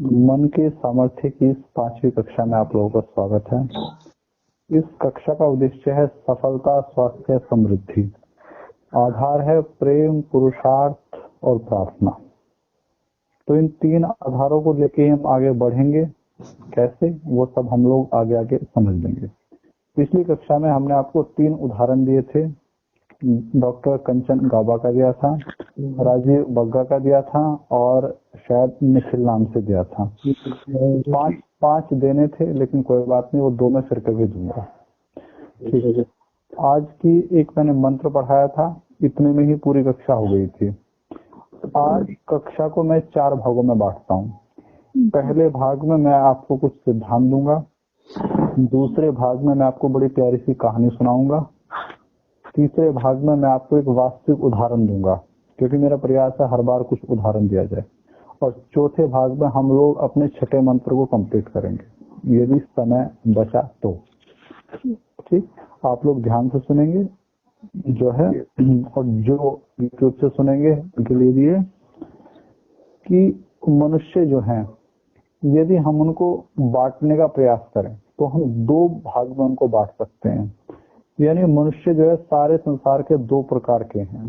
मन के सामर्थ्य की इस 5वीं कक्षा में आप लोगों का स्वागत है। इस कक्षा का उद्देश्य है सफलता, स्वास्थ्य, समृद्धि। आधार है प्रेम, पुरुषार्थ और प्रार्थना। तो इन 3 आधारों को लेके हम आगे बढ़ेंगे। कैसे, वो सब हम लोग आगे आगे समझ लेंगे। पिछली कक्षा में हमने आपको 3 उदाहरण दिए थे। डॉक्टर कंचन गाबा का दिया था, राजीव बग्गा का दिया था और शायद निखिल नाम से दिया था। 5 देने थे, लेकिन कोई बात नहीं, वो 2 में फिर कभी दूंगा। ठीक है। आज की एक मैंने मंत्र पढ़ाया था, इतने में ही पूरी कक्षा हो गई थी। आज कक्षा को मैं 4 भागों में बांटता हूँ। पहले भाग में मैं आपको कुछ सिद्धांत दूंगा, दूसरे भाग में मैं आपको बड़ी प्यारी सी कहानी सुनाऊंगा, तीसरे भाग में मैं आपको एक वास्तविक उदाहरण दूंगा, क्योंकि मेरा प्रयास है हर बार कुछ उदाहरण दिया जाए, और चौथे भाग में हम लोग अपने छठे मंत्र को कंप्लीट करेंगे, यदि समय बचा तो। ठीक, आप लोग ध्यान से सुनेंगे जो है, और जो यूट्यूब से सुनेंगे उनके लिए भी है कि मनुष्य जो हैं, यदि हम उनको बांटने का प्रयास करें तो हम 2 भाग में उनको बांट सकते हैं। यानी मनुष्य जो है सारे संसार के 2 प्रकार के हैं।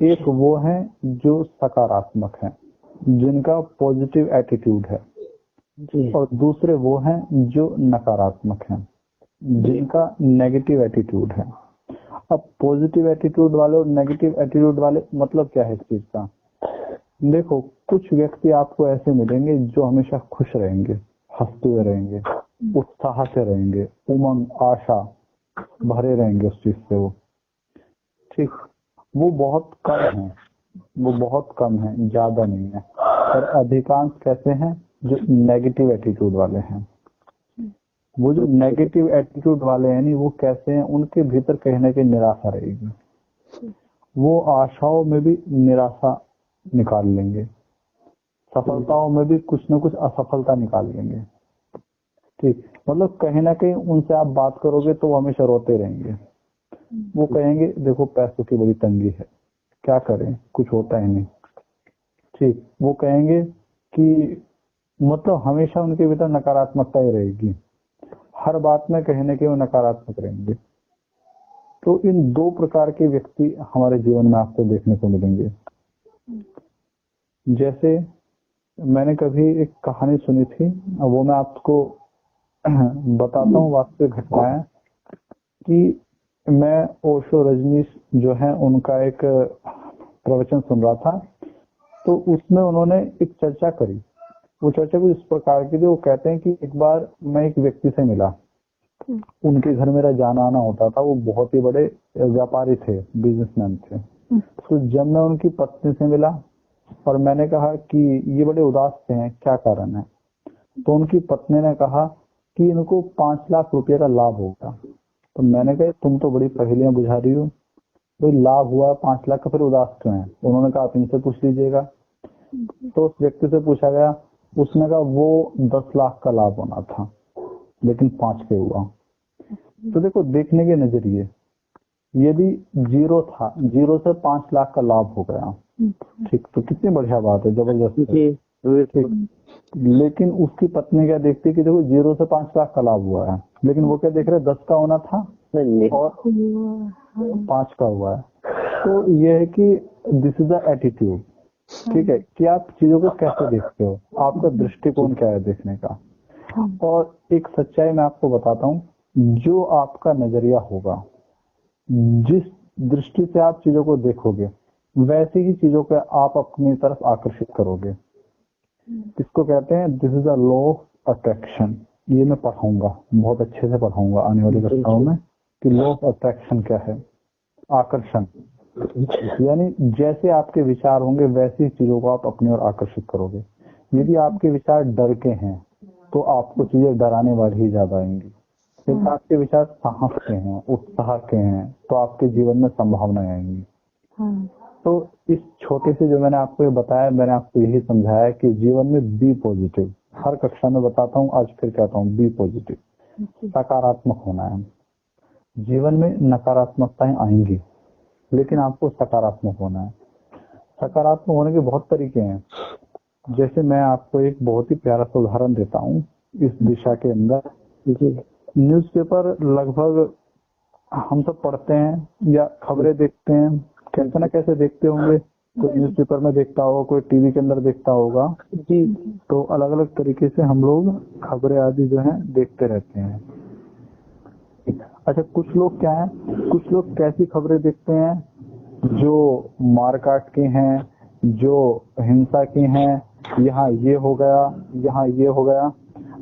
एक वो हैं जो सकारात्मक हैं, जिनका पॉजिटिव एटीट्यूड है, और दूसरे वो हैं जो नकारात्मक हैं, जिनका नेगेटिव एटीट्यूड है। अब पॉजिटिव एटीट्यूड वाले और नेगेटिव एटीट्यूड वाले मतलब क्या है इस चीज का? देखो, कुछ व्यक्ति आपको ऐसे मिलेंगे जो हमेशा खुश रहेंगे, हंसते हुए रहेंगे, उत्साह से रहेंगे, उमंग आशा भरे रहेंगे उस चीज से वो। ठीक, वो बहुत कम है, वो बहुत कम है, ज्यादा नहीं है। और अधिकांश कैसे हैं? जो नेगेटिव एटीट्यूड वाले हैं। वो जो नेगेटिव एटीट्यूड वाले हैं, नहीं, वो कैसे हैं? उनके भीतर कहीं ना कहीं निराशा रहेगी। वो आशाओं में भी निराशा निकाल लेंगे, सफलताओं में भी कुछ न कुछ असफलता निकाल लेंगे। ठीक, मतलब कहीं ना कहीं उनसे आप बात करोगे तो वो हमेशा रोते रहेंगे। वो कहेंगे देखो पैसों की बड़ी तंगी है, क्या करें, कुछ होता ही नहीं। ठीक, वो कहेंगे कि मतलब हमेशा उनके भीतर नकारात्मकता ही रहेगी, हर बात में कहीं ना कहीं वो नकारात्मक रहेंगे। तो इन 2 प्रकार के व्यक्ति हमारे जीवन में आपको देखने को मिलेंगे। जैसे मैंने कभी एक कहानी सुनी थी, वो मैं आपको बताता हूँ, वास्तविक घटना है कि मैं ओशो रजनीश जो है उनका एक प्रवचन सुन रहा था। तो उसमें उन्होंने एक चर्चा करी। वो चर्चा कुछ इस प्रकार की थी। वो कहते हैं कि एक बार मैं एक व्यक्ति से मिला, उनके घर मेरा जाना आना होता था। वो बहुत ही बड़े व्यापारी थे, बिजनेसमैन थे। तो जब मैं उनकी पत्नी से मिला और मैंने कहा कि ये बड़े उदास से हैं, क्या कारण है? तो उनकी पत्नी ने कहा कि इनको 5 लाख रुपए का लाभ होगा। तो मैंने कहा तुम तो बड़ी पहेलियां बुझा रही हो, कोई लाभ हुआ 5 लाख का, फिर उदास क्यों है? उन्होंने कहा आप इनसे पूछ लीजिएगा। तो उस व्यक्ति से पूछा गया, उसने कहा वो 10 लाख का लाभ होना था, लेकिन 5 पे हुआ। तो देखो, देखने के नजरिए, यदि 0 था, 0 से 5 लाख का लाभ हो गया, ठीक, तो कितनी बढ़िया बात है, जबरदस्त है। ठीक, लेकिन उसकी पत्नी क्या देखती कि देखो 0 से 5 लाख का लाभ हुआ है, लेकिन वो क्या देख रहे, 10 का होना था और 5 का हुआ है। तो ये है कि दिस इज द एटीट्यूड। ठीक है, कि आप चीजों को कैसे देखते हो, आपका दृष्टिकोण क्या है देखने का। और एक सच्चाई मैं आपको बताता हूँ, जो आपका नजरिया होगा, जिस दृष्टि से आप चीजों को देखोगे, वैसी ही चीजों को आप अपनी तरफ आकर्षित करोगे। इसको कहते हैं this is the law of attraction. ये मैं पढ़ाऊंगा, बहुत अच्छे से पढ़ाऊंगा आने वाली कक्षाओं में कि लॉ ऑफ अट्रैक्शन क्या है। आकर्षण, यानी जैसे आपके विचार होंगे वैसी ही चीजों को आप अपनी ओर आकर्षित करोगे। यदि आपके विचार डर के हैं तो आपको चीजें डराने वाली ही ज्यादा आएंगी। यदि आपके विचार साहस के हैं, उत्साह के हैं, तो आपके जीवन में संभावनाएं आएंगी। तो इस छोटे से जो मैंने आपको ये बताया, मैंने आपको यही समझाया कि जीवन में बी पॉजिटिव। हर कक्षा में बताता हूँ, आज फिर कहता हूँ, बी पॉजिटिव, सकारात्मक होना है। जीवन में नकारात्मकताएं आएंगी, लेकिन आपको सकारात्मक होना है। सकारात्मक होने के बहुत तरीके हैं। जैसे मैं आपको एक बहुत ही प्यारा सा उदाहरण देता हूँ इस दिशा के अंदर। न्यूज़पेपर लगभग हम सब पढ़ते हैं या खबरें देखते हैं, कैसे ना कैसे देखते होंगे। कोई न्यूज़पेपर में देखता होगा, कोई टीवी के अंदर देखता होगा जी। तो अलग अलग तरीके से हम लोग खबरें आदि जो है देखते रहते हैं। अच्छा, कुछ लोग क्या है, कुछ लोग कैसी खबरें देखते हैं जो मारकाट की हैं, जो हिंसा की हैं, यहाँ ये हो गया, यहाँ ये हो गया।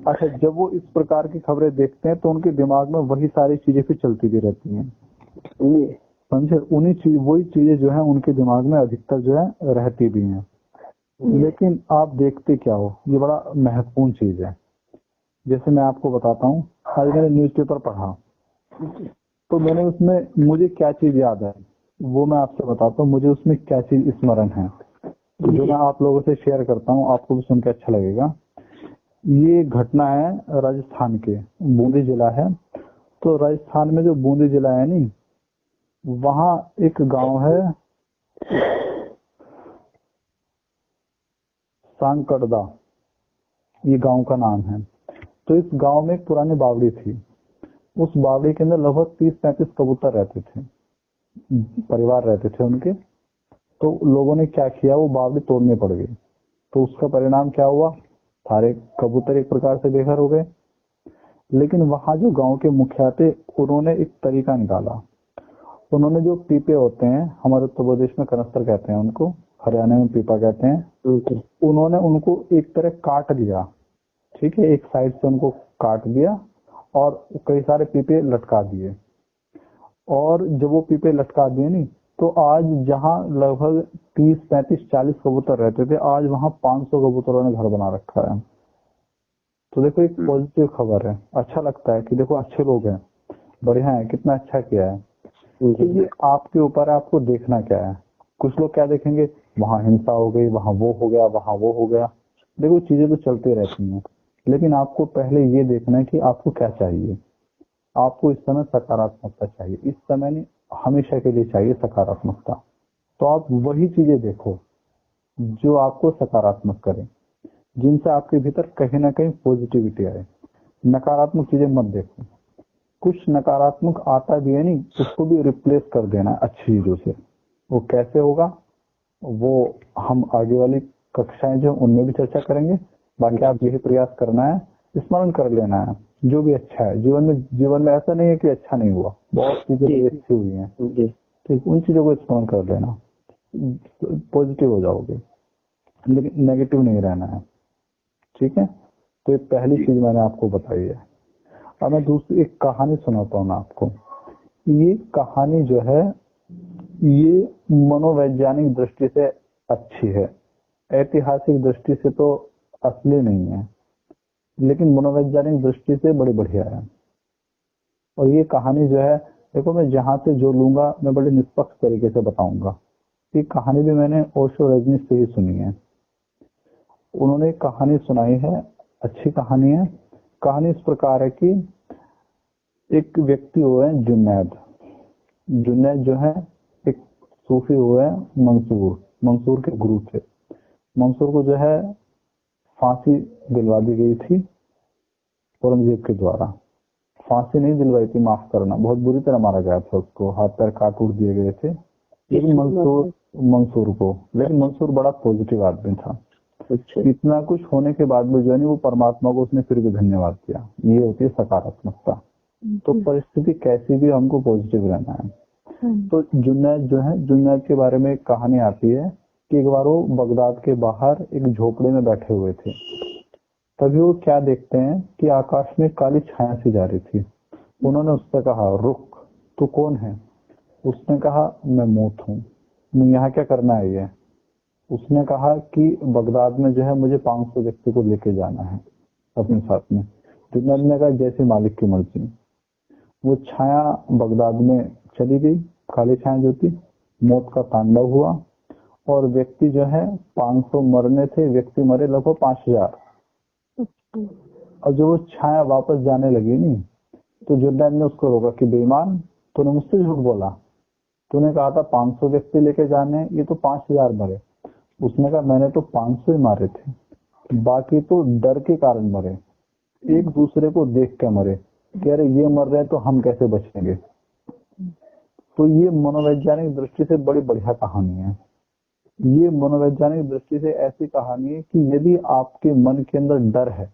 अच्छा, जब वो इस प्रकार की खबरें देखते हैं तो उनके दिमाग में वही सारी चीजें फिर चलती भी रहती हैं, समझे। वही चीजें जो है उनके दिमाग में अधिकतर जो है रहती भी हैं। लेकिन आप देखते क्या हो, ये बड़ा महत्वपूर्ण चीज है। जैसे मैं आपको बताता हूँ, आज मैंने न्यूज़पेपर पढ़ा तो मैंने उसमें मुझे क्या चीज याद है वो मैं आपसे बताता हूँ। मुझे उसमें क्या चीज स्मरण है जो मैं आप लोगों से शेयर करता हूँ, आपको भी सुन के अच्छा लगेगा। ये घटना है राजस्थान के, बूंदी जिला है। तो राजस्थान में जो बूंदी जिला है नी, वहाँ एक गांव है सांकड़दा, ये गांव का नाम है। तो इस गांव में एक पुरानी बावड़ी थी। उस बावड़ी के अंदर लगभग 30-35 कबूतर रहते थे, परिवार रहते थे उनके। तो लोगों ने क्या किया, वो बावड़ी तोड़ने पड़ गई। तो उसका परिणाम क्या हुआ, सारे कबूतर एक प्रकार से बेघर हो गए। लेकिन वहां जो गांव के मुखिया थे, उन्होंने एक तरीका निकाला। उन्होंने जो पीपे होते हैं, हमारे उत्तर प्रदेश में कनस्तर कहते हैं उनको, हरियाणा में पीपा कहते हैं, उन्होंने उनको एक तरह काट दिया, ठीक है, एक साइड से उनको काट दिया और कई सारे पीपे लटका दिए। और जब वो पीपे लटका दिए नहीं, तो आज जहां लगभग 30-35-40 कबूतर रहते थे, आज वहां 500 कबूतरों ने घर बना रखा है। तो देखो, एक पॉजिटिव खबर है, अच्छा लगता है कि देखो अच्छे लोग हैं, बढ़िया है, कितना अच्छा किया है। तो ये आपके ऊपर है, आपको देखना क्या है। कुछ लोग क्या देखेंगे, वहां हिंसा हो गई, वहां वो हो गया, वहां वो हो गया। देखो, चीजें तो चलती रहती हैं, लेकिन आपको पहले ये देखना है कि आपको क्या चाहिए। आपको इस समय सकारात्मकता चाहिए, इस समय नहीं, हमेशा के लिए चाहिए सकारात्मकता। तो आप वही चीजें देखो जो आपको सकारात्मक करें, जिनसे आपके भीतर कहीं ना कहीं पॉजिटिविटी आए। नकारात्मक चीजें मत देखो। कुछ नकारात्मक आता भी है नहीं, उसको भी रिप्लेस कर देना अच्छी चीजों से। वो कैसे होगा, वो हम आगे वाली कक्षाएं जो उनमें भी चर्चा करेंगे। बाकी आप यही प्रयास करना है, स्मरण कर लेना है जो भी अच्छा है जीवन में। जीवन में ऐसा नहीं है कि अच्छा नहीं हुआ, बहुत चीजें अच्छी हुई हैं, ठीक, उन चीजों को स्मरण कर लेना, पॉजिटिव हो जाओगे, लेकिन नेगेटिव नहीं रहना है, ठीक है। तो ये पहली चीज मैंने आपको बताई है। अब मैं दूसरी एक कहानी सुनाता हूँ मैं आपको। ये कहानी जो है, ये मनोवैज्ञानिक दृष्टि से अच्छी है, ऐतिहासिक दृष्टि से तो असली नहीं है, लेकिन मनोवैज्ञानिक दृष्टि से बड़ी बढ़िया है। और ये कहानी जो है, देखो, मैं जहां से जो लूंगा मैं बड़े निष्पक्ष तरीके से बताऊंगा। ये कहानी भी मैंने ओशो रजनीश से ही सुनी है। उन्होंने एक कहानी सुनाई है, अच्छी कहानी है। कहानी इस प्रकार है कि एक व्यक्ति हुए हैं जुनैद। जुनैद जो है एक सूफी हुए हैं, मंसूर के गुरु थे। मंसूर को जो है फांसी दिलवा दी गई थी औरंगजेब के द्वारा। फांसी नहीं दिलवाई थी, माफ करना, बहुत बुरी तरह मारा गया था उसको, हाथ पैर काट उड़ दिए गए थे। लेकिन मंसूर बड़ा पॉजिटिव आदमी था। इतना कुछ होने के बाद भी जो है वो परमात्मा को उसने फिर भी धन्यवाद दिया। ये होती है सकारात्मकता। तो परिस्थिति कैसी भी हमको पॉजिटिव रहना है। तो जुनैद जो है, जुनैद के बारे में एक कहानी आती है कि एक बार वो बगदाद के बाहर एक झोपड़े में बैठे हुए थे। तभी वो क्या देखते हैं कि आकाश में काली छाया सी जा रही थी। उन्होंने उससे कहा, रुक, तू कौन है? उसने कहा, मैं मौत हूँ, मैं यहाँ क्या करना है ये? उसने कहा कि बगदाद में जो है मुझे 500 व्यक्ति को लेके जाना है अपने साथ में। जुनैद ने कहा, जैसे मालिक की मर्जी। वो छाया बगदाद में चली गई, काली छाया जो थी। मौत का तांडव हुआ और व्यक्ति जो है 500 मरने थे, व्यक्ति मरे लगभग 5000। और जब वो छाया वापस जाने लगी नहीं, तो जुनैद ने उसको रोका कि बेईमान, तूने मुझसे झूठ बोला, तूने कहा था 500 व्यक्ति लेके जाने, ये तो 5000 मरे। उसने कहा मैंने तो 500 ही मारे थे, बाकी तो डर के कारण मरे, एक दूसरे को देख के मरे कि अरे ये मर रहे हैं तो हम कैसे बचेंगे। तो ये मनोवैज्ञानिक दृष्टि से बड़ी बढ़िया कहानी है। ये मनोवैज्ञानिक दृष्टि से ऐसी कहानी है कि यदि आपके मन के अंदर डर है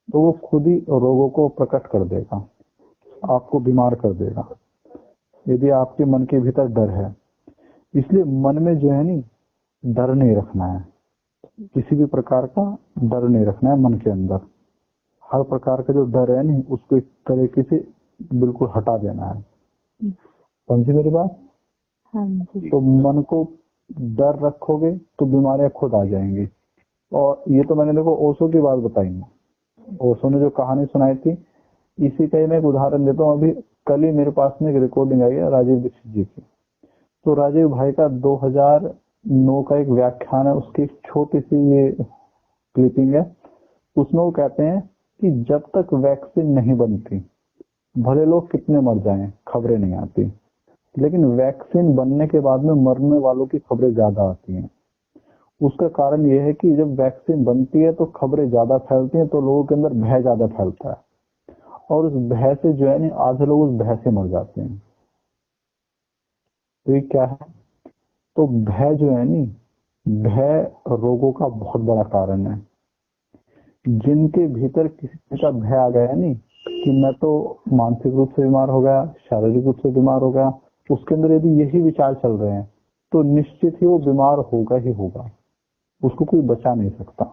तो वो खुद ही रोगों को प्रकट कर देगा, आपको बीमार कर देगा, यदि आपके मन के भीतर डर है। इसलिए मन में जो है नी डर नहीं रखना है, किसी भी प्रकार का डर नहीं रखना है मन के अंदर। हर प्रकार का जो डर है नी उसको एक तरीके से बिल्कुल हटा देना है। समझी मेरी बात? हाँ जी। तो मन को डर रखोगे तो बीमारियां खुद आ जाएंगी। और ये तो मैंने देखो ओशो की बात बताई है, ओशो ने जो कहानी सुनाई थी, इसी का ही मैं एक उदाहरण देता हूँ। अभी कल ही मेरे पास में एक रिकॉर्डिंग आई है राजीव दीक्षित जी की। तो राजीव भाई का 2009 का एक व्याख्यान है, उसकी एक छोटी सी ये क्लिपिंग है। उसमें वो कहते हैं कि जब तक वैक्सीन नहीं बनती, भले लोग कितने मर जाएं, खबरें नहीं आती, लेकिन वैक्सीन बनने के बाद में मरने वालों की खबरें ज्यादा आती हैं। उसका कारण यह है कि जब वैक्सीन बनती है तो खबरें ज्यादा फैलती हैं, तो लोगों के अंदर भय ज्यादा फैलता है, और उस भय से जो है ना आधे लोग उस भय से मर जाते हैं। तो ये क्या है? तो भय जो है नी, भय रोगों का बहुत बड़ा कारण है। जिनके भीतर किसी का भय आ गया है नी कि मैं तो मानसिक रूप से बीमार हो गया, शारीरिक रूप से बीमार हो गया, उसके अंदर यदि यही विचार चल रहे हैं तो निश्चित ही वो बीमार होगा ही होगा, उसको कोई बचा नहीं सकता।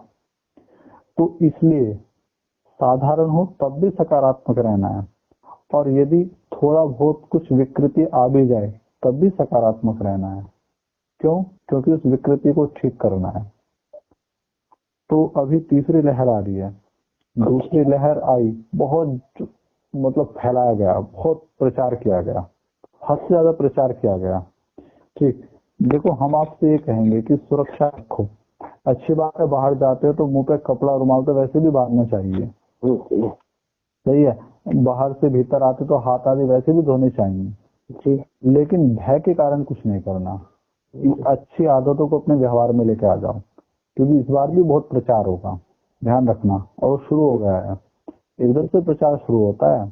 तो इसलिए साधारण हो तब भी सकारात्मक रहना है, और यदि थोड़ा बहुत कुछ विकृति आ भी जाए तब भी सकारात्मक रहना है। क्यों? क्योंकि उस विकृति को ठीक करना है। तो अभी तीसरी लहर आ रही है, दूसरी लहर आई, बहुत मतलब फैलाया गया, बहुत प्रचार किया गया, हद से ज्यादा प्रचार किया गया। ठीक, देखो हम आपसे ये कहेंगे कि सुरक्षा रखो। अच्छी बात है, बाहर जाते हो तो मुंह पे कपड़ा रुमाल तो वैसे भी बांधना चाहिए, सही है। बाहर से भीतर आते तो हाथ आदि वैसे भी धोने चाहिए, लेकिन भय के कारण कुछ नहीं करना। अच्छी आदतों को अपने व्यवहार में लेके आ जाओ, क्योंकि इस बार भी बहुत प्रचार होगा, ध्यान रखना। और शुरू हो गया है, इधर से प्रचार शुरू होता है,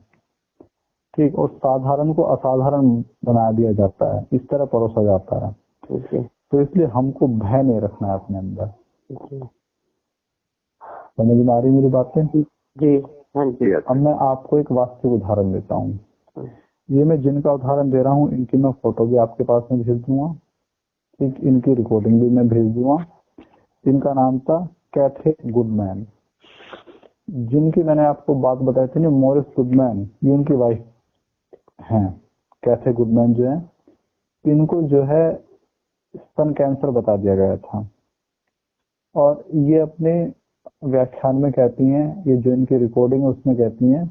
ठीक, और साधारण को असाधारण बना दिया जाता है, इस तरह परोसा जाता है। तो इसलिए हमको भय नहीं रखना है अपने अंदर। समझ में आ रही मेरी बातें? जी हाँ जी। अब मैं आपको एक वास्तविक उदाहरण देता हूँ। ये मैं जिनका उदाहरण दे रहा हूँ इनकी मैं फोटो भी आपके पास में भेज दूंगा, ठीक, इनकी रिकॉर्डिंग भी मैं भेज दूंगा। इनका नाम था कैथे गुडमैन। जिनकी मैंने आपको बात बताई थी ना, मॉरिस गुडमैन, ये उनकी वाइफ हैं। कैथे गुडमैन जो है, इनको जो है स्तन कैंसर बता दिया गया था, और ये अपने व्याख्यान में कहती हैं, ये जो इनकी रिकॉर्डिंग है उसमें कहती हैं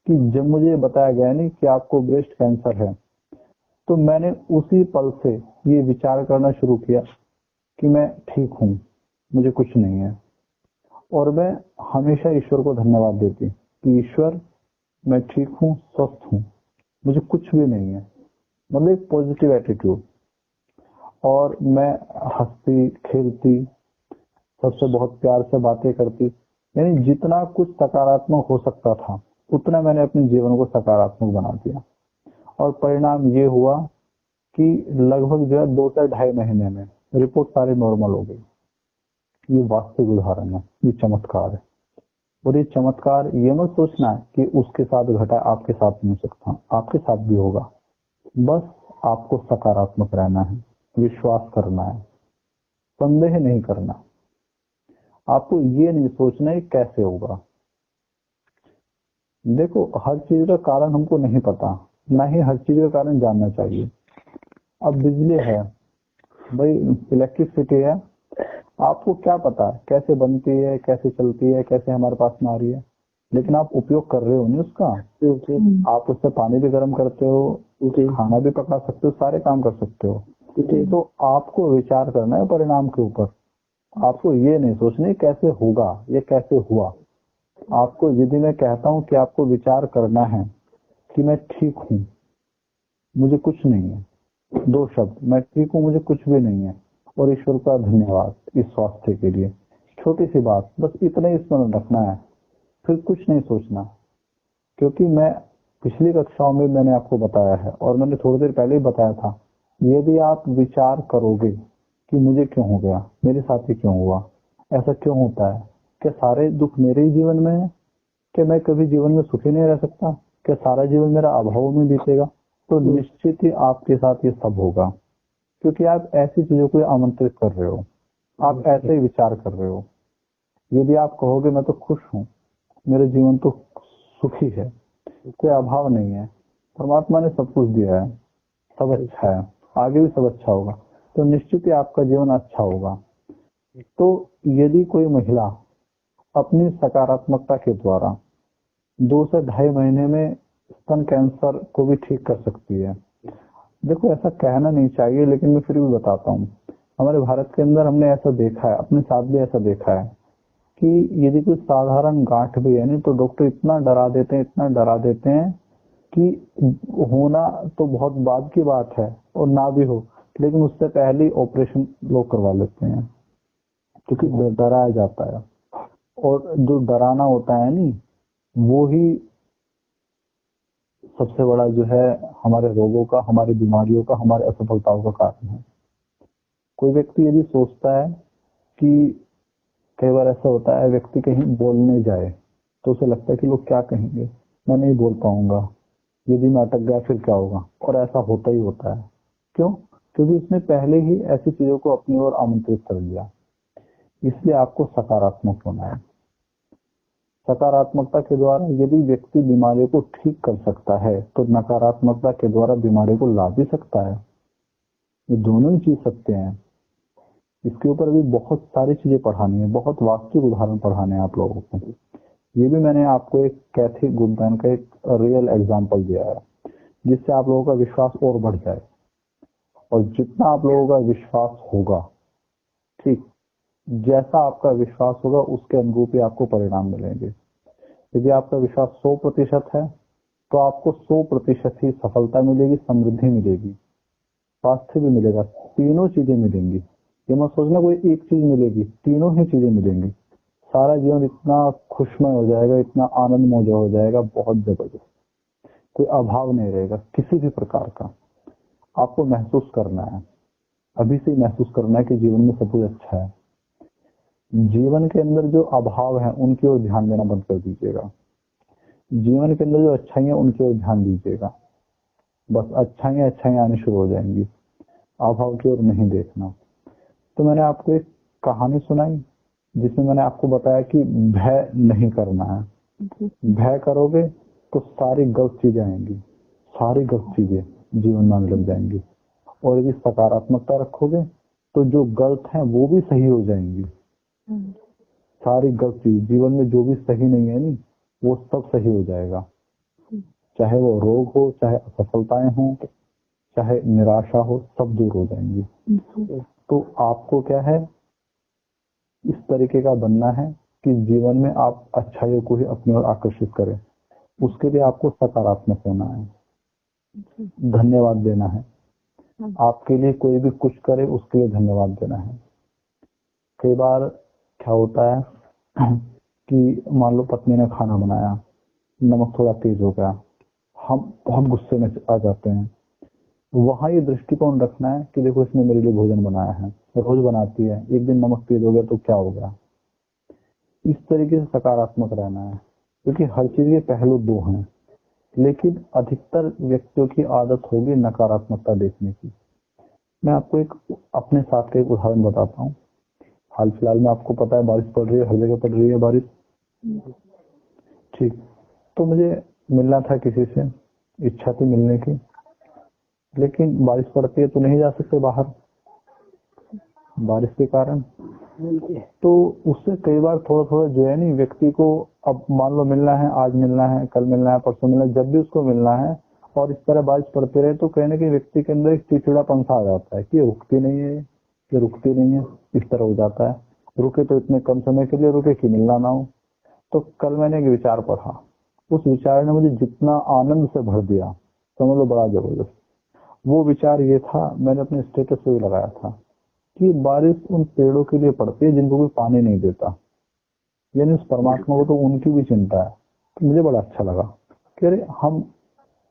कि जब मुझे बताया गया नहीं कि आपको ब्रेस्ट कैंसर है, तो मैंने उसी पल से ये विचार करना शुरू किया कि मैं ठीक हूँ, मुझे कुछ नहीं है। और मैं हमेशा ईश्वर को धन्यवाद देती कि ईश्वर मैं ठीक हूँ, स्वस्थ हूँ, मुझे कुछ भी नहीं है, मतलब एक पॉजिटिव एटीट्यूड। और मैं हंसती खेलती, सबसे बहुत प्यार से बातें करती, यानी जितना कुछ सकारात्मक हो सकता था उतना मैंने अपने जीवन को सकारात्मक बना दिया। और परिणाम ये हुआ कि लगभग जो है 2 से 2.5 महीने में रिपोर्ट सारी नॉर्मल हो गई। ये वास्तविक उदाहरण है, ये चमत्कार है। और ये चमत्कार ये मत सोचना है कि उसके साथ घटा, आपके साथ नहीं हो सकता, आपके साथ भी होगा। बस आपको सकारात्मक रहना है, विश्वास करना है, संदेह नहीं करना। आपको ये नहीं सोचना है कैसे होगा। देखो हर चीज का कारण हमको नहीं पता, ना ही हर चीज का कारण जानना चाहिए। अब बिजली है भाई, इलेक्ट्रिसिटी है, आपको क्या पता है कैसे बनती है, कैसे चलती है, कैसे हमारे पास में आ रही है, लेकिन आप उपयोग कर रहे हो नहीं उसका। आप उससे पानी भी गर्म करते हो, खाना भी पका सकते हो, सारे काम कर सकते हो। तो आपको विचार करना है परिणाम के ऊपर। आपको ये नहीं सोचना कैसे होगा, ये कैसे हुआ। आपको यदि मैं कहता हूँ कि आपको विचार करना है कि मैं ठीक हूँ, मुझे कुछ नहीं है, 2 शब्द, मैं ठीक हूँ, मुझे कुछ भी नहीं है, और ईश्वर का धन्यवाद इस स्वास्थ्य के लिए। छोटी सी बात, बस इतना ही स्मरण रखना है, फिर कुछ नहीं सोचना। क्योंकि मैं पिछली कक्षाओं में मैंने आपको बताया है और मैंने थोड़ी देर पहले ही बताया था, यदि आप विचार करोगे कि मुझे क्यों हो गया, मेरे साथ ही क्यों हुआ, ऐसा क्यों होता है, क्या सारे दुख मेरे ही जीवन में है, क्या मैं कभी जीवन में सुखी नहीं रह सकता, क्या सारा जीवन मेरा अभाव में बीतेगा, तो निश्चित ही आपके साथ ये सब होगा। क्योंकि आप ऐसी चीजों को आमंत्रित कर रहे हो, आप ऐसे ही विचार कर रहे हो। यदि आप कहोगे मैं तो खुश हूँ, मेरा जीवन तो सुखी है, कोई अभाव नहीं है, परमात्मा ने सब कुछ दिया है, सब अच्छा है, आगे भी सब अच्छा होगा, तो निश्चित ही आपका जीवन अच्छा होगा। तो यदि कोई महिला अपनी सकारात्मकता के द्वारा 2 से 2.5 महीने में स्तन कैंसर को भी ठीक कर सकती है। देखो, ऐसा कहना नहीं चाहिए, लेकिन मैं फिर भी बताता हूँ। हमारे भारत के अंदर हमने ऐसा देखा है, अपने साथ भी ऐसा देखा है कि यदि कोई साधारण गांठ भी है नहीं, तो डॉक्टर इतना डरा देते हैं, इतना डरा देते हैं कि होना तो बहुत बाद की बात है और ना भी हो, लेकिन उससे पहले ऑपरेशन लोग करवा लेते हैं, क्योंकि डराया जाता है। और जो डराना होता है नहीं, वो ही सबसे बड़ा जो है हमारे रोगों का, हमारी बीमारियों का, हमारे असफलताओं का कारण है। कोई व्यक्ति यदि सोचता है कि, कई बार ऐसा होता है, व्यक्ति कहीं बोलने जाए तो उसे लगता है कि लोग क्या कहेंगे, मैं नहीं बोल पाऊंगा, यदि मैं अटक गया फिर क्या होगा, और ऐसा होता ही होता है। क्यों? क्योंकि उसने पहले ही ऐसी चीजों को अपनी ओर आमंत्रित कर लिया। इसलिए आपको सकारात्मक होना है। सकारात्मकता के द्वारा यदि व्यक्ति बीमारियों को ठीक कर सकता है, तो नकारात्मकता के द्वारा बीमारियों को ला भी सकता है। ये दोनों ही चीज सकते हैं। इसके ऊपर भी बहुत सारी चीजें पढ़ानी है, बहुत वास्तविक उदाहरण पढ़ाने हैं आप लोगों को। ये भी मैंने आपको एक कैथी गुडमैन का एक रियल एग्जांपल दिया है, जिससे आप लोगों का विश्वास और बढ़ जाए। और जितना आप लोगों का विश्वास होगा, ठीक जैसा आपका विश्वास होगा, उसके अनुरूप ही आपको परिणाम मिलेंगे। यदि आपका विश्वास 100% है, तो आपको 100% ही सफलता मिलेगी, समृद्धि मिलेगी, स्वास्थ्य भी मिलेगा, तीनों चीजें मिलेंगी। ये मत सोचना कोई एक चीज मिलेगी, तीनों ही चीजें मिलेंगी। सारा जीवन इतना खुशमय हो जाएगा, इतना आनंद मौज हो जाएगा, बहुत जबरदस्त। कोई अभाव नहीं रहेगा किसी भी प्रकार का। आपको महसूस करना है, अभी से महसूस करना है कि जीवन में सब कुछ अच्छा है। जीवन के अंदर जो अभाव है उनकी ओर ध्यान देना बंद कर दीजिएगा। जीवन के अंदर जो अच्छाइयां, उनकी ओर ध्यान दीजिएगा। बस अच्छाइयां आनी शुरू हो जाएंगी, अभाव की ओर नहीं देखना। तो मैंने आपको एक कहानी सुनाई, जिसमें मैंने आपको बताया कि भय नहीं करना है। भय करोगे तो सारी गलत चीजें आएंगी, सारी गलत चीजें जीवन में लग जाएंगी। और यदि सकारात्मकता रखोगे तो जो गलत है वो भी सही हो जाएंगी। सारी गलत चीज जीवन में जो भी सही नहीं है नहीं, वो सब सही हो जाएगा। चाहे वो रोग हो, चाहे असफलताएं हो, चाहे निराशा हो, सब दूर हो जाएंगी। तो आपको क्या है, इस तरीके का बनना है कि जीवन में आप अच्छाइयों को ही अपनी ओर आकर्षित करें। उसके लिए आपको सकारात्मक होना है, धन्यवाद देना है। आपके लिए कोई भी कुछ करे, उसके लिए धन्यवाद देना है। कई बार क्या होता है कि मान लो पत्नी ने खाना बनाया, नमक थोड़ा तेज हो गया, हम बहुत गुस्से में आ जाते हैं। वहां ये दृष्टिकोण रखना है कि देखो, इसने मेरे लिए भोजन बनाया है, रोज बनाती है, एक दिन नमक तेज हो गया तो क्या हो गया। इस तरीके से सकारात्मक रहना है, क्योंकि हर चीज के पहलू दो हैं, लेकिन अधिकतर व्यक्तियों की आदत होगी नकारात्मकता देखने की। मैं आपको एक अपने साथ का एक उदाहरण बताता हूँ। हाल फिलहाल में आपको पता है बारिश पड़ रही है, हर जगह पड़ रही है बारिश, ठीक। तो मुझे मिलना था किसी से, इच्छा थी मिलने की, लेकिन बारिश पड़ती है तो नहीं जा सकते बाहर बारिश के कारण। तो उससे कई बार थोड़ा थोड़ा जो है नहीं, व्यक्ति को अब मान लो मिलना है, आज मिलना है, कल मिलना है, परसों मिलना है, जब भी उसको मिलना है और इस तरह बारिश पड़ती रहे, तो कहीं ना कहीं व्यक्ति के अंदर एक चिड़चिड़ापन सा आ जाता है कि ये रुकती नहीं है, ये रुकती नहीं है, इस तरह हो जाता है। रुके तो इतने कम समय के लिए रुके कि मिलना ना हो। तो कल मैंने एक विचार पढ़ा, उस विचार ने मुझे जितना आनंद से भर दिया, समझ लो बड़ा जबरदस्त। वो विचार ये था, मैंने अपने स्टेटस पे भी लगाया था कि बारिश उन पेड़ों के लिए पड़ती है जिनको कोई पानी नहीं देता, यानी उस परमात्मा को तो उनकी भी चिंता है। तो मुझे बड़ा अच्छा लगा कि अरे हम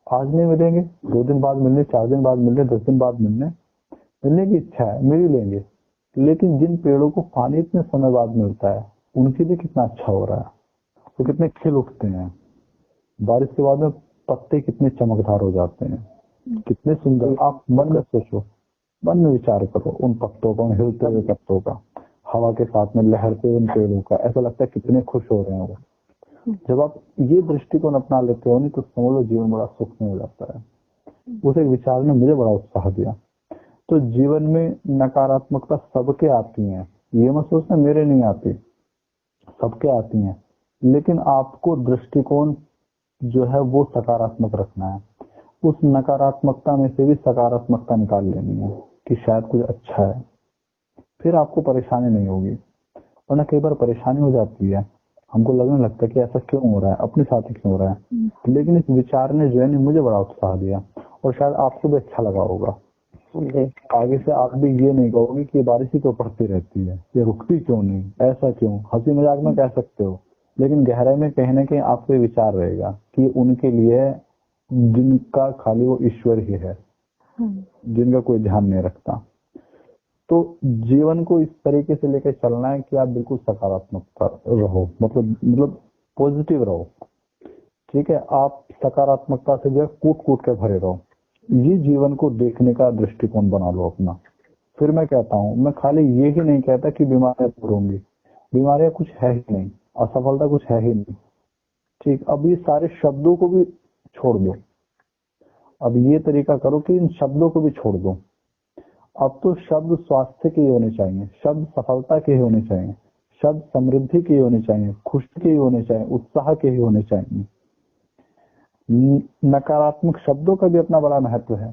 आज नहीं मिलेंगे, 2 दिन बाद मिलने, 4 दिन बाद मिलने, 10 दिन बाद मिलने की इच्छा है, मिल ही लेंगे। लेकिन जिन पेड़ों को पानी इतने समय बाद मिलता है उनके लिए कितना अच्छा हो रहा है, वो कितने खिल उठते हैं, बारिश के बाद में पत्ते कितने चमकदार हो जाते हैं, कितने सुंदर। आप मन में सोचो, मन में विचार करो उन पत्तों का, उन हिलते हुए पत्तों का, हवा के साथ में लहरते हुए उन पेड़ों का, ऐसा लगता है कितने खुश हो रहे हैं वो। जब आप ये दृष्टिकोण अपना लेते हो नहीं तो समझ लो जीवन बड़ा सुखमय हो जाता है। उस एक विचार ने मुझे बड़ा उत्साह दिया। तो जीवन में नकारात्मकता सबके आती है, ये मत सोचना मेरे नहीं आती, सबके आती हैं, लेकिन आपको दृष्टिकोण जो है वो सकारात्मक रखना है। उस नकारात्मकता में से भी सकारात्मकता निकाल लेनी है कि शायद कुछ अच्छा है, फिर आपको परेशानी नहीं होगी। वरना कई बार परेशानी हो जाती है, हमको लगने लगता है कि ऐसा क्यों हो रहा है, अपने साथ ही क्यों हो रहा है। लेकिन इस विचार ने जो है मुझे बड़ा उत्साह दिया और शायद आपको भी अच्छा लगा होगा। आगे से आप भी ये नहीं कहोगे कि बारिश ही क्यों पड़ती रहती है, ये रुकती क्यों नहीं, ऐसा क्यों। हंसी मजाक में कह सकते हो, लेकिन गहराई में कहीं ना कहीं आपको ये विचार रहेगा कि उनके लिए जिनका खाली वो ईश्वर ही है, जिनका कोई ध्यान नहीं रखता। तो जीवन को इस तरीके से लेकर चलना है कि आप बिल्कुल सकारात्मक रहो, मतलब पॉजिटिव रहो। ठीक है, आप सकारात्मकता से जो है कूट कूट के भरे रहो। ये जीवन को देखने का दृष्टिकोण बना लो अपना। फिर मैं कहता हूँ, मैं खाली ये ही नहीं कहता कि बीमारियां दूर होंगी, बीमारियां कुछ है ही नहीं, असफलता कुछ है ही नहीं। ठीक, अब ये सारे शब्दों को भी छोड़ दो, अब ये तरीका करो कि इन शब्दों को भी छोड़ दो। अब तो शब्द स्वास्थ्य के ही होने चाहिए, शब्द सफलता के ही होने चाहिए, शब्द समृद्धि के ही होने चाहिए, खुशी के ही होने चाहिए, उत्साह के ही होने चाहिए। नकारात्मक शब्दों का भी अपना बड़ा महत्व है।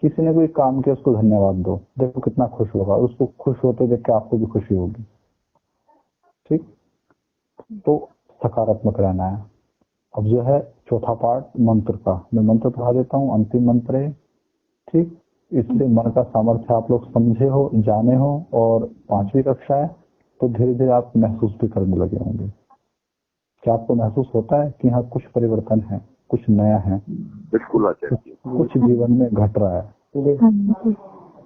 किसी ने कोई काम किया, उसको धन्यवाद दो, देखो कितना खुश होगा, उसको खुश होते देख के आपको भी खुशी होगी। ठीक, तो सकारात्मक रहना है। अब जो है चौथा पार्ट मंत्र का, मैं मंत्र पढ़ा देता हूँ, अंतिम मंत्र है। ठीक, इससे मन का सामर्थ्य आप लोग समझे हो, जाने हो, और 5वीं कक्षा है तो धीरे धीरे आप महसूस भी करने लगे होंगे। क्या आपको महसूस होता है कि हाँ कुछ परिवर्तन है, कुछ नया है? बिल्कुल आचार्य, कुछ जीवन में घट रहा है,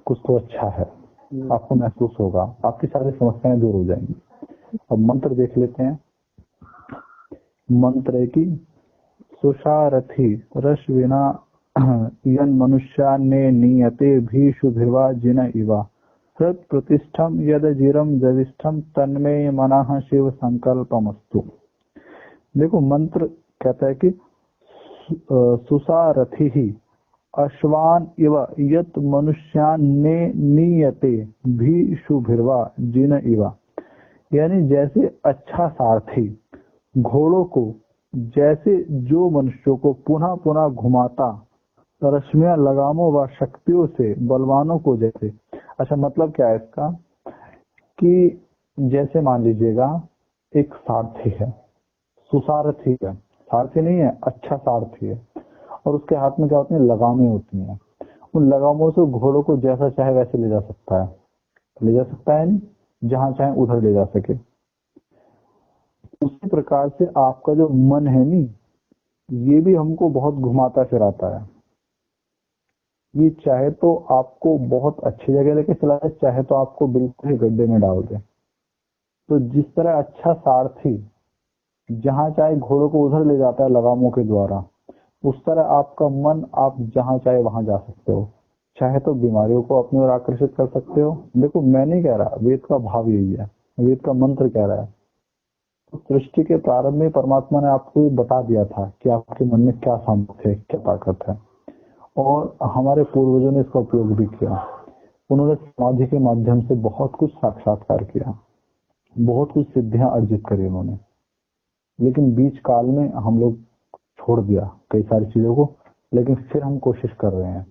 कुछ तो अच्छा है, आपको महसूस होगा, आपकी सारी समस्याएं दूर हो जाएंगी। अब मंत्र देख लेते हैं। मंत्र है कि सुषारथी रस विना यन मनुष्या ने नियते भी शुभिवा जिन इवा हृत प्रतिष्ठम यद जीरम जविष्ठम तन्मे मनः शिव संकल्पमस्तु। देखो मंत्र कहता है कि सुषारथी ही अश्वान इव यत मनुष्यान ने नियते भी शुभिर्वा जिन इवा, यानी जैसे अच्छा सारथी घोड़ों को, जैसे जो मनुष्यों को पुनः पुनः घुमाता, रश्मियां लगामों व शक्तियों से बलवानों को जैसे। अच्छा, मतलब क्या है इसका कि जैसे मान लीजिएगा एक सारथी है, सुसारथी है, सारथी नहीं है, अच्छा सारथी है, और उसके हाथ में क्या होती है, लगामें होती हैं। उन लगामों से घोड़ों को जैसा चाहे वैसे ले जा सकता है, नहीं, जहां चाहे उधर ले जा सके। उसी प्रकार से आपका जो मन है नी, ये भी हमको बहुत घुमाता फिराता है। ये चाहे तो आपको बहुत अच्छी जगह लेके चला जाए, चाहे तो आपको बिल्कुल ही गड्ढे में डाल दे। तो जिस तरह अच्छा सारथी जहां चाहे घोड़ों को उधर ले जाता है लगामों के द्वारा, उस तरह आपका मन आप जहां चाहे वहां जा सकते हो। चाहे तो बीमारियों को अपनी ओर आकर्षित कर सकते हो। देखो मैं नहीं कह रहा, वेद का भाव यही है, वेद का मंत्र कह रहा है। तो सृष्टि के प्रारंभ में परमात्मा ने आपको बता दिया था कि आपके मन में क्या सामर्थ्य है, क्या ताकत है, और हमारे पूर्वजों ने इसका उपयोग भी किया। उन्होंने समाधि के माध्यम से बहुत कुछ साक्षात्कार किया, बहुत कुछ सिद्धियां अर्जित करी उन्होंने। लेकिन बीच काल में हम लोग छोड़ दिया कई सारी चीजों को, लेकिन फिर हम कोशिश कर रहे हैं।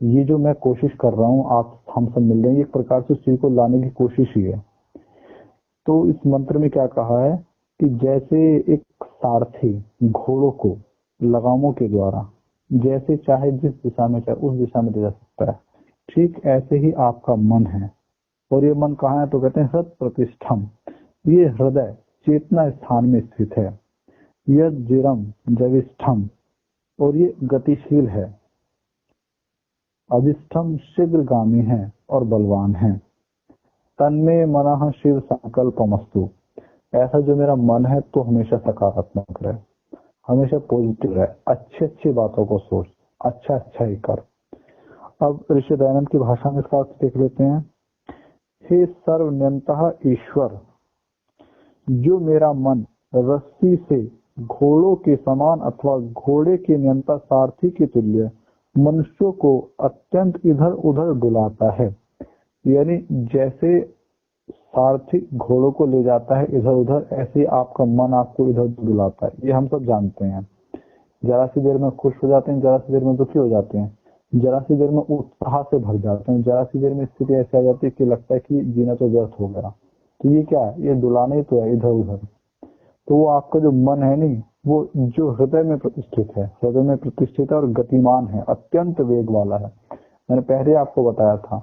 ये जो मैं कोशिश कर रहा हूँ, आप हम सब मिल रहे हैं, एक प्रकार से उस चीज को लाने की कोशिश ही है। तो इस मंत्र में क्या कहा है कि जैसे एक सारथी घोड़ों को लगामों के द्वारा जैसे चाहे जिस दिशा में चाहे उस दिशा में ले जा सकता है, ठीक ऐसे ही आपका मन है, और ये मन कहाँ है? तो कहते हैं हृदय प्रतिष्ठम। ये हृदय चेतना स्थान में स्थित है। यह जिरम जविष्ठम, और ये गतिशील है। अधिष्ठम शीघ्रगामी है और बलवान है। तन्मे मनः शिव संकल्पमस्तु। ऐसा जो मेरा मन है तो हमेशा सकारात्मक रहे, हमेशा पॉजिटिव रहे, अच्छी अच्छी बातों को सोच, अच्छा अच्छा ही कर। अब ऋषि दयानंद की भाषा में इसका अर्थ देख लेते हैं। हे सर्वनियंता ईश्वर, जो मेरा मन रस्सी से घोड़ों के समान अथवा घोड़े के नियंता सारथी के तुल्य मनुष्यों को अत्यंत इधर उधर डुलाता है। यानी जैसे सारथी घोड़ों को ले जाता है इधर उधर, ऐसे ही आपका मन आपको इधर उधर डुलाता है। ये हम सब जानते हैं। जरा सी देर में खुश हो जाते हैं, जरा सी देर में दुखी हो जाते हैं, जरा सी देर में उत्साह से भर जाते हैं, जरा सी देर में स्थिति ऐसी आ जाती है कि लगता है कि जीना तो व्यर्थ हो गया। तो ये क्या है? ये डुलाना ही तो है इधर उधर। तो वो आपका जो मन है नहीं, वो जो हृदय में प्रतिष्ठित है, हृदय में प्रतिष्ठित है और गतिमान है, अत्यंत वेग वाला है। मैंने पहले आपको बताया था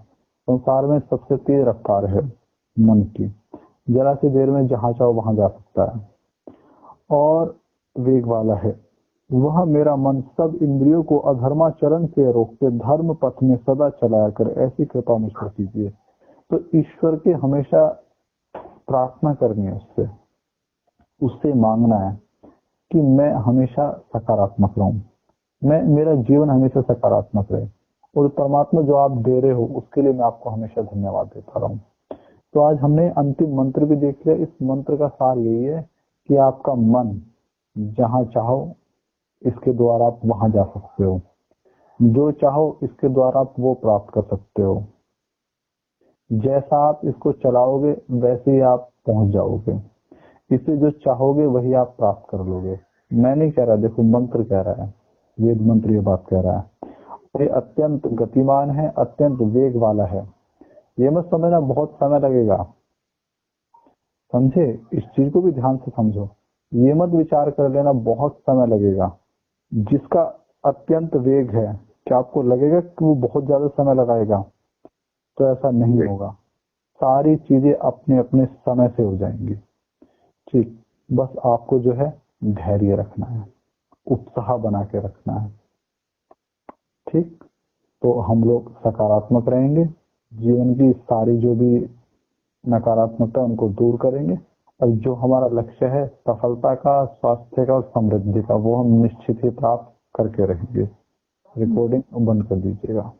संसार में सबसे तेज रफ्तार है मन की। जरा सी देर में जहां चाहो वहां जा सकता है और वेग वाला है। वह मेरा मन सब इंद्रियों को अधर्माचरण से रोक के धर्म पथ में सदा चलाया कर, ऐसी कृपा मुझ पर कीजिए। तो ईश्वर के हमेशा प्रार्थना करनी है, उससे मांगना है कि मैं हमेशा सकारात्मक रहूं, मेरा जीवन हमेशा सकारात्मक रहे, और परमात्मा जो आप दे रहे हो उसके लिए मैं आपको हमेशा धन्यवाद देता रहूं। तो आज हमने अंतिम मंत्र भी देख लिया। इस मंत्र का सार यही है कि आपका मन जहां चाहो इसके द्वारा आप वहां जा सकते हो, जो चाहो इसके द्वारा आप वो प्राप्त कर सकते हो। जैसा आप इसको चलाओगे वैसे ही आप पहुंच जाओगे। इसे जो चाहोगे वही आप प्राप्त कर लोगे। मैं नहीं कह रहा, देखो मंत्र कह रहा है, वेद मंत्र ये बात कह रहा है। ये अत्यंत गतिमान है, अत्यंत वेग वाला है। ये मत समझना बहुत समय लगेगा, समझे? इस चीज को भी ध्यान से समझो। ये मत विचार कर लेना बहुत समय लगेगा। जिसका अत्यंत वेग है, क्या आपको लगेगा कि वो बहुत ज्यादा समय लगाएगा? तो ऐसा नहीं होगा। सारी चीजें अपने अपने समय से हो जाएंगी। ठीक, बस आपको जो है धैर्य रखना है, उत्साह बना के रखना है। ठीक, तो हम लोग सकारात्मक रहेंगे, जीवन की सारी जो भी नकारात्मकता उनको दूर करेंगे, और जो हमारा लक्ष्य है सफलता का, स्वास्थ्य का और समृद्धि का, वो हम निश्चित ही प्राप्त करके रहेंगे। रिकॉर्डिंग बंद कर दीजिएगा।